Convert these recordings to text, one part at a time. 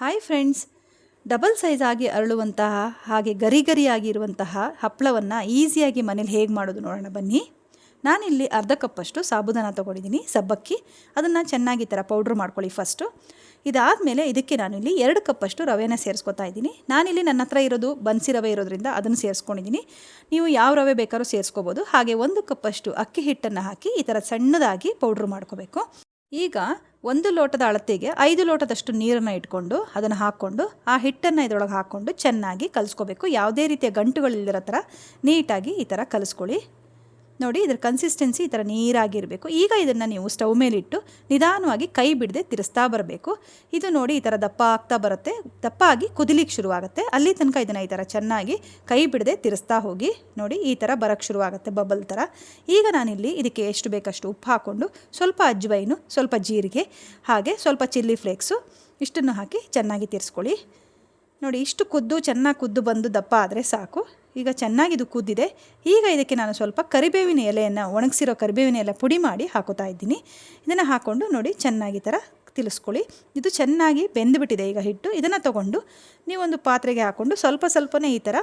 Hi friends, double size ಆಗಿ ಅರಳುವಂತಹ ಹಾಗೆ ಗರಿ ಗರಿಯಾಗಿರುವಂತಹ ಹಪ್ಪಳವನ್ನು ಈಸಿಯಾಗಿ ಮನೇಲಿ ಹೇಗೆ ಮಾಡೋದು ನೋಡೋಣ ಬನ್ನಿ. ನಾನಿಲ್ಲಿ ಅರ್ಧ ಕಪ್ಪಷ್ಟು ಸಾಬುದಾನ ತೊಗೊಂಡಿದ್ದೀನಿ, ಸಬ್ಬಕ್ಕಿ. ಅದನ್ನು ಚೆನ್ನಾಗಿ ಈ ಥರ ಪೌಡ್ರ್ ಮಾಡ್ಕೊಳ್ಳಿ ಫಸ್ಟು. ಇದಾದಮೇಲೆ ಇದಕ್ಕೆ ನಾನಿಲ್ಲಿ 2 ಕಪ್ಪಷ್ಟು ರವೆನ ಸೇರಿಸ್ಕೊತಾ ಇದ್ದೀನಿ. ನಾನಿಲ್ಲಿ ನನ್ನ ಹತ್ರ ಇರೋದು ಬನ್ಸಿ ರವೆ ಇರೋದ್ರಿಂದ ಅದನ್ನು ಸೇರಿಸ್ಕೊಂಡಿದ್ದೀನಿ. ನೀವು ಯಾವ ರವೆ ಬೇಕಾದ್ರೂ ಸೇರಿಸ್ಕೋಬೋದು. ಹಾಗೆ 1 ಕಪ್ಪಷ್ಟು ಅಕ್ಕಿ ಹಿಟ್ಟನ್ನು ಹಾಕಿ ಈ ಥರ ಸಣ್ಣದಾಗಿ ಪೌಡ್ರ್ ಮಾಡ್ಕೋಬೇಕು. ಈಗ 1 ಲೋಟದ ಅಳತೆಗೆ 5 ಲೋಟದಷ್ಟು ನೀರನ್ನು ಇಟ್ಕೊಂಡು ಅದನ್ನು ಹಾಕ್ಕೊಂಡು ಆ ಹಿಟ್ಟನ್ನು ಇದರೊಳಗೆ ಹಾಕ್ಕೊಂಡು ಚೆನ್ನಾಗಿ ಕಲಿಸ್ಕೋಬೇಕು. ಯಾವುದೇ ರೀತಿಯ ಗಂಟುಗಳಿಲ್ಲದಿರೋ ಥರ ನೀಟಾಗಿ ಈ ಥರ ಕಲಿಸ್ಕೊಳ್ಳಿ. ನೋಡಿ, ಇದರ ಕನ್ಸಿಸ್ಟೆನ್ಸಿ ಈ ಥರ ನೀರಾಗಿರಬೇಕು. ಈಗ ಇದನ್ನು ನೀವು ಸ್ಟವ್ ಮೇಲಿಟ್ಟು ನಿಧಾನವಾಗಿ ಕೈ ಬಿಡದೆ ತಿರ್ಸ್ತಾ ಬರಬೇಕು. ಇದು ನೋಡಿ ಈ ಥರ ದಪ್ಪ ಆಗ್ತಾ ಬರುತ್ತೆ. ದಪ್ಪ ಆಗಿ ಕುದಿಲಿಕ್ಕೆ ಶುರುವಾಗುತ್ತೆ. ಅಲ್ಲಿ ತನಕ ಇದನ್ನು ಈ ಥರ ಚೆನ್ನಾಗಿ ಕೈ ಬಿಡದೆ ತಿರ್ಸ್ತಾ ಹೋಗಿ. ನೋಡಿ, ಈ ಥರ ಬರೋಕ್ಕೆ ಶುರುವಾಗುತ್ತೆ, ಬಬಲ್ ಥರ. ಈಗ ನಾನಿಲ್ಲಿ ಇದಕ್ಕೆ ಎಷ್ಟು ಬೇಕಷ್ಟು ಉಪ್ಪು ಹಾಕ್ಕೊಂಡು ಸ್ವಲ್ಪ ಅಜ್ವೈನು, ಸ್ವಲ್ಪ ಜೀರಿಗೆ, ಹಾಗೆ ಸ್ವಲ್ಪ ಚಿಲ್ಲಿ ಫ್ಲೇಕ್ಸು ಇಷ್ಟನ್ನು ಹಾಕಿ ಚೆನ್ನಾಗಿ ತಿರ್ಸ್ಕೊಳ್ಳಿ. ನೋಡಿ, ಇಷ್ಟು ಚೆನ್ನಾಗಿ ಕುದ್ದು ಬಂದು ದಪ್ಪ ಆದರೆ ಸಾಕು. ಈಗ ಚೆನ್ನಾಗಿ ಇದು ಕುದ್ದಿದೆ. ಈಗ ಇದಕ್ಕೆ ನಾನು ಸ್ವಲ್ಪ ಕರಿಬೇವಿನ ಎಲೆಯನ್ನು, ಒಣಗಿಸಿರೋ ಕರಿಬೇವಿನ ಎಲೆ ಪುಡಿ ಮಾಡಿ ಹಾಕೋತಾ ಇದ್ದೀನಿ. ಇದನ್ನು ಹಾಕ್ಕೊಂಡು ನೋಡಿ ಚೆನ್ನಾಗಿ ಥರ ತಿಲಿಸ್ಕೊಳ್ಳಿ. ಇದು ಚೆನ್ನಾಗಿ ಬೆಂದುಬಿಟ್ಟಿದೆ ಈಗ ಹಿಟ್ಟು. ಇದನ್ನು ತೊಗೊಂಡು ನೀವೊಂದು ಪಾತ್ರೆಗೆ ಹಾಕ್ಕೊಂಡು ಸ್ವಲ್ಪನೇ ಈ ಥರ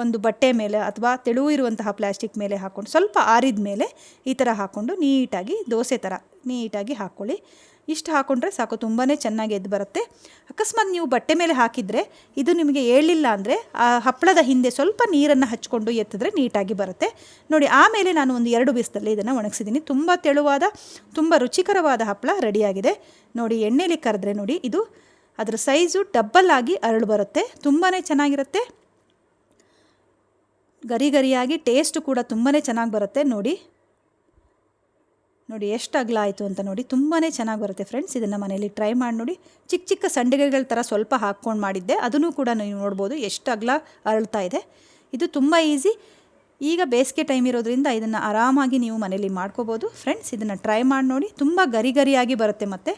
ಒಂದು ಬಟ್ಟೆ ಮೇಲೆ ಅಥವಾ ತೆಳು ಇರುವಂತಹ ಪ್ಲಾಸ್ಟಿಕ್ ಮೇಲೆ ಹಾಕ್ಕೊಂಡು ಸ್ವಲ್ಪ ಆರಿದ ಮೇಲೆ ಈ ಥರ ಹಾಕ್ಕೊಂಡು ನೀಟಾಗಿ ದೋಸೆ ಥರ ನೀಟಾಗಿ ಹಾಕ್ಕೊಳ್ಳಿ. ಇಷ್ಟು ಹಾಕ್ಕೊಂಡ್ರೆ ಸಾಕು, ತುಂಬಾ ಚೆನ್ನಾಗಿ ಎದ್ದು ಬರುತ್ತೆ. ಅಕಸ್ಮಾತ್ ನೀವು ಬಟ್ಟೆ ಮೇಲೆ ಹಾಕಿದರೆ ಇದು ನಿಮಗೆ ಏಳಲಿಲ್ಲ ಅಂದರೆ ಆ ಹಪ್ಪಳದ ಹಿಂದೆ ಸ್ವಲ್ಪ ನೀರನ್ನು ಹಚ್ಕೊಂಡು ಎತ್ತಿದ್ರೆ ನೀಟಾಗಿ ಬರುತ್ತೆ. ನೋಡಿ, ಆಮೇಲೆ ನಾನು ಒಂದು 2 ಬೀಸದಲ್ಲಿ ಇದನ್ನು ಒಣಗಿಸಿದ್ದೀನಿ. ತುಂಬ ತೆಳುವಾದ, ತುಂಬ ರುಚಿಕರವಾದ ಹಪ್ಪಳ ರೆಡಿಯಾಗಿದೆ. ನೋಡಿ, ಎಣ್ಣೆಲಿ ಕರೆದ್ರೆ ನೋಡಿ ಇದು ಅದರ ಸೈಜು ಡಬ್ಬಲ್ ಆಗಿ ಅರಳು ಬರುತ್ತೆ. ತುಂಬಾ ಚೆನ್ನಾಗಿರುತ್ತೆ. ಗರಿ ಗರಿಯಾಗಿ ಟೇಸ್ಟು ಕೂಡ ತುಂಬಾ ಚೆನ್ನಾಗಿ ಬರುತ್ತೆ. ನೋಡಿ ಎಷ್ಟು ಅಗಲ ಆಯಿತು ಅಂತ. ನೋಡಿ, ತುಂಬಾ ಚೆನ್ನಾಗಿ ಬರುತ್ತೆ ಫ್ರೆಂಡ್ಸ್. ಇದನ್ನು ಮನೇಲಿ ಟ್ರೈ ಮಾಡಿ ನೋಡಿ. ಚಿಕ್ಕ ಸಂಡಿಗೆಗಳ ಥರ ಸ್ವಲ್ಪ ಹಾಕ್ಕೊಂಡು ಮಾಡಿದ್ದೆ, ಅದನ್ನು ಕೂಡ ನೀವು ನೋಡ್ಬೋದು ಎಷ್ಟು ಅಗಲ ಅರಳ್ತಾ ಇದೆ. ಇದು ತುಂಬ ಈಸಿ. ಈಗ ಬೇಸಿಗೆ ಟೈಮ್ ಇರೋದ್ರಿಂದ ಇದನ್ನು ಆರಾಮಾಗಿ ನೀವು ಮನೇಲಿ ಮಾಡ್ಕೋಬೋದು. ಫ್ರೆಂಡ್ಸ್, ಇದನ್ನು ಟ್ರೈ ಮಾಡಿ ನೋಡಿ, ತುಂಬ ಗರಿ ಗರಿಯಾಗಿ ಬರುತ್ತೆ. ಮತ್ತು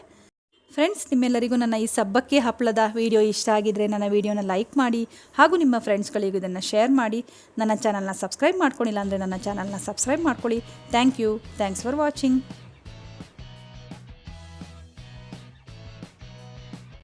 ಫ್ರೆಂಡ್ಸ್, ನಿಮ್ಮೆಲ್ಲರಿಗೂ ನನ್ನ ಈ ಸಬ್ಬಕ್ಕಿ ಹಪ್ಪಳದ ವಿಡಿಯೋ ಇಷ್ಟ ಆಗಿದ್ದರೆ ನನ್ನ ವಿಡಿಯೋನ ಲೈಕ್ ಮಾಡಿ, ಹಾಗೂ ನಿಮ್ಮ ಫ್ರೆಂಡ್ಸ್ಗಳಿಗೂ ಇದನ್ನು ಶೇರ್ ಮಾಡಿ. ನನ್ನ ಚಾನಲ್ನ ಸಬ್ಸ್ಕ್ರೈಬ್ ಮಾಡ್ಕೊಂಡಿಲ್ಲ ಅಂದರೆ ನನ್ನ ಚಾನಲ್ನ ಸಬ್ಸ್ಕ್ರೈಬ್ ಮಾಡ್ಕೊಳ್ಳಿ. Thanks for watching.